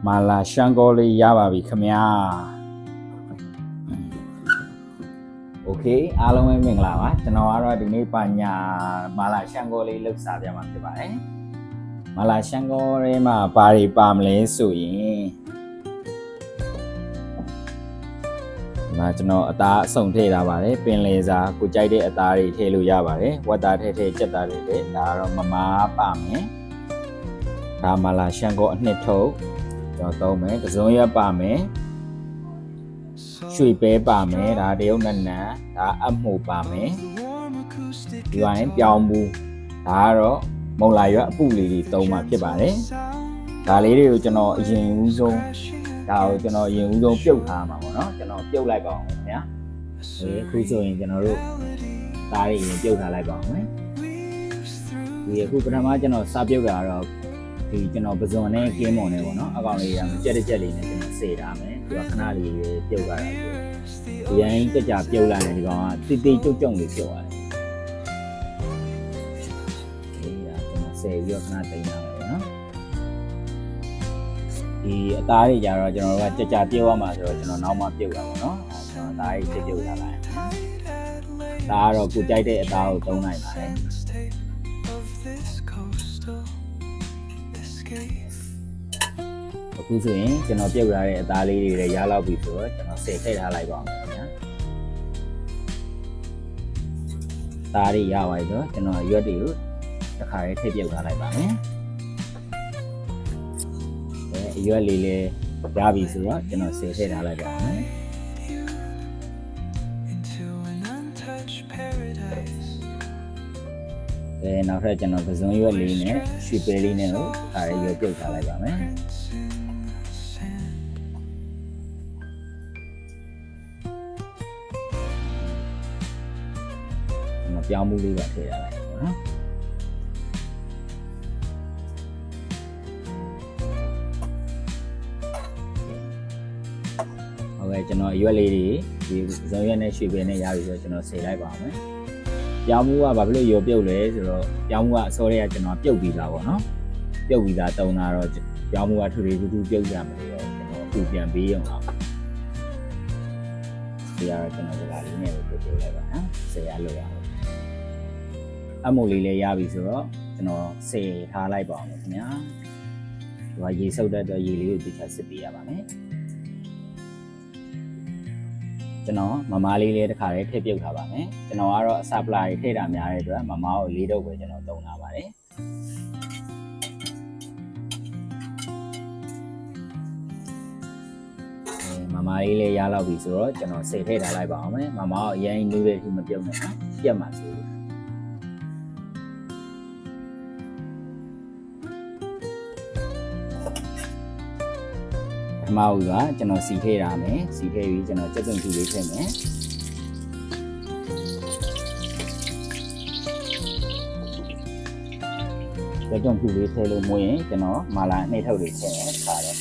မာလာရှန်ကောလေးရပါပြီခင်ဗျာโอเคအားလုံးပဲမင်္ဂလာပါကျွန်တော်ကတော့ဒီနေ့ပညာမာလာရှန်ကောလေးလှုပ်စားပြမှာဖြစ်ပါတယ်မာလာရှန်ကောထဲမှာဘာတွေပါမလဲဆိုရင်ဒီမှာကျွန်တော်အသားအစုံထည့်ထားပါတယ်ပင်လယ်စာကိုကြိုက်တဲ့အသားတွေထည့်လို့ရပါတယ်ဝက်သားထည့်ကြက်သားတွေထည့်ဒါကတော့မမားပါမယ်ဒါမာလာရှန်ကောအနှစ်ထုတ်ကျွန်တော်သုံးမယ်ကစုံရက်ပါမယ်ရွှေပဲပါမယ်ဒါတရုတ်နန်းဒါအမှုပါမယ်ဒီဝိုင်းပြောင်းဘူးဒါကတော့မုံလာရွက်အပုလေးတွေသုံးမှဖြစ်ပါတယ်ဒါလေးတွေကိုကျွန်တော်အရင်ဦးဆုံးဒါကိုကျွန်တော်အရင်ဦးဆုံးပြုတ်ထားမှာပေါ့နော်ကျွန်တော်ပြုတ်လိုက်ပါအောင်ခင်ဗျာအခုဆိုရင်ကျွန်တော်တို့ဒါတွေရင်ပြုတ်ထားလိုက်ပါအောင်မယ်ဒီအခုပထမကျွန်တော်စပြုတ်တာတော့ဒီကျွန်တော်ပဇွန်နဲ့ကင်းမွန်နဲ့ပေါ့နော်အကောင်လေးရမကြက်ကြက်လေးနဲ့ကျွန်တော်စေထားမယ်ဒီကခဏလေးပြုတ်သွားတာဒီရန်ကြကြပြုတ်လာတယ်ဒီကောင်ကတိတိကျုပ်ကျုံလေးပြုတ်သွားတယ်ဒီကကျွန်တော်စေပြီးတော့ခဏတိန်ရမယ်ပေါ့နော်ဒီအသားတွေကြတော့ကျွန်တော်တို့ကကြကြပြုတ်ရမှာဆိုတော့ကျွန်တော်နောက်မှပြုတ်တာပေါ့နော်ကျွန်တော်အသားကြီးပြုတ်လာလိုက်ဒါကတော့ကိုကြိုက်တဲ့အသားကိုသုံးနိုင်ပါတယ်အခုဆိုရင်ကျွန်တော်ပြုတ်လာတဲ့အသားလေးတွေလည်းရလောက်ပြီဆိုတော့ကျွန်တော်ဆယ်ထည့်ထားလိုက်ပါအောင်ခင်ဗျာသားတွေရပါပြီဆိုတော့ကျွန်တော်ရွက်တွေကိုတစ်ခါလေးထည့်ပြုတ်ထားလိုက်ပါမယ်အရွက်လေးလည်းရပြီဆိုတော့ကျွန်တော်ဆယ်ထည့်ထားလိုက်ပါမယ်နောက်ထပ်ကျွန်တော်ပစုံရွက်လေးနဲ့ရွှေပဲလေးနဲ့ကိုခါရဲရွက်ပြုတ်ထားလိုက်ပါမယ်ပြောင်းမှုလေးပါထည့်ရလိုက်ပါနော်ဟုတ်ကဲ့ကျွန်တော်အရွက်လေးတွေဒီဇုံရွက်နဲ့ရွှေပဲနဲ့ရပြီဆိုတော့ကျွန်တော်ဆေးလိုက်ပါအောင်မယ်ပြောင်းမှုကဘာဖြစ်လို့ရောပြုတ်လဲဆိုတော့ပြောင်းမှုကအစောတည်းကကျွန်တော်ပြုတ်ပြီးသားပေါ့နော်ပြုတ်ပြီးသားတုံးတာတော့ပြောင်းမှုကထူထူထူပြုတ်ကြမယ်လို့ကျွန်တော်အခုပြန်ပေးအောင်ပါဒီကတော့ကျွန်တော်ဒီလာလေးနဲ့ပြုတ်လိုက်ပါနော်ဆေးရလို့ရအောင်အမို့လေးလည်းရပြီဆိုတော့ကျွန်တော်စေထားလိုက်ပါအောင်ခင်ဗျာဒီကရေဆုပ်တတ်တော့ရေလေးကိုတစ်ချက်စစ်ပေးရပါမယ်ကျွန်တော်မမားလေးလည်းတစ်ခါလေးထည့်ပြုတ်ထားပါမယ်ကျွန်တော်ကတော့အစပလာတွေထည့်တာများတဲ့အတွက်မမားကိုလေးတော့ပဲကျွန်တော်သုံးထားပါတယ်မမားလေးလည်းရလောက်ပြီဆိုတော့ကျွန်တော်စေထည့်ထားလိုက်ပါအောင်မယ်မမားကိုအရင်နူးတဲ့အထိမပြုတ်နဲ့နော်ပြတ်မှာဆိုပထမဦးကကျွန်တော်စီထည့်ရမယ်စီထည့်ပြီးကျွန်တော်ကြက်သွန်ဖြူလေးထည့်မယ်ကြက်သွန်ဖြူလေးထည့်လို့မွေးရင်ကျွန်တော်မာလာနှိပ်ထုတ်လေးထည့်မယ်ခါတော့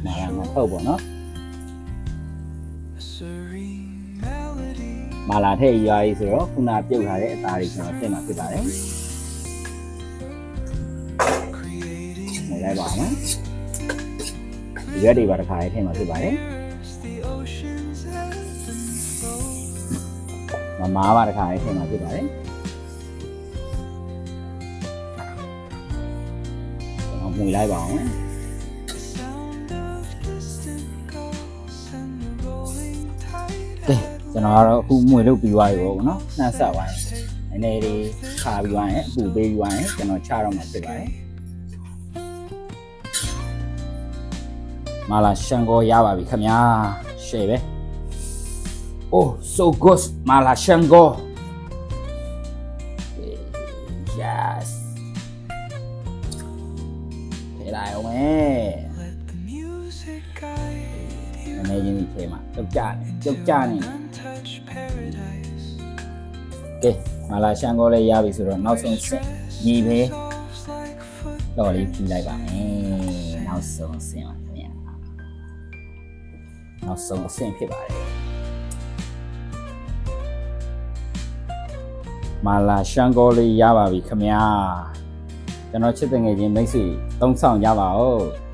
မာလာနှိပ်ထုတ်ပေါ့နော်မာလာထည့်ရွာကြီးဆိုတော့ခုနပြုတ်ထားတဲ့အသားတွေကျွန်တော်ထည့်မှာဖြစ်ပါတယ်။နေလိုက်ပါမယ်။ဒီရွက်တွေပါတစ်ခါလေးထည့်မှာဖြစ်ပါတယ်။မမားပါတစ်ခါလေးထည့်မှာဖြစ်ပါတယ်။ကျွန်တော်မှုလိုက်ပါအောင်။ကျွန်တော်ကတော့အခုမွေလုပ်ပြီးသွားပြီပေါ့နော်နှမ်းဆက်သွားရင်နည်းနည်းလေးခါပြီးသွားရင်အပူပေးပြီးသွားရင်ကျွန်တော်ချတော့မှာဖြစ်ပါတယ်မာလာရှန်ကောရပါပြီခင်ဗျာရှယ်ပဲ Oh so good မာလာရှန်ကော Yes ထည့်လိုက်အောင်မယ်အနေချင်းဒီထဲမှာကြောက်ကြနေကဲမာလာရှန်ကောလေးရပြီဆိုတော့နောက်ဆုံးဆက်ညီပဲတော့လေးဖြီးလိုက်ပါမယ်နောက်ဆုံးဆင်းပါခင်ဗျာ နောက်ဆုံးအဆင့်ဖြစ်ပါတယ်မာလာရှန်ကောလေးရပါပြီခင်ဗျာကျွန်တော်ချစ်တဲ့ငယ်ချင်းမိတ်ဆွေသုံးဆောင်ကြပါဦး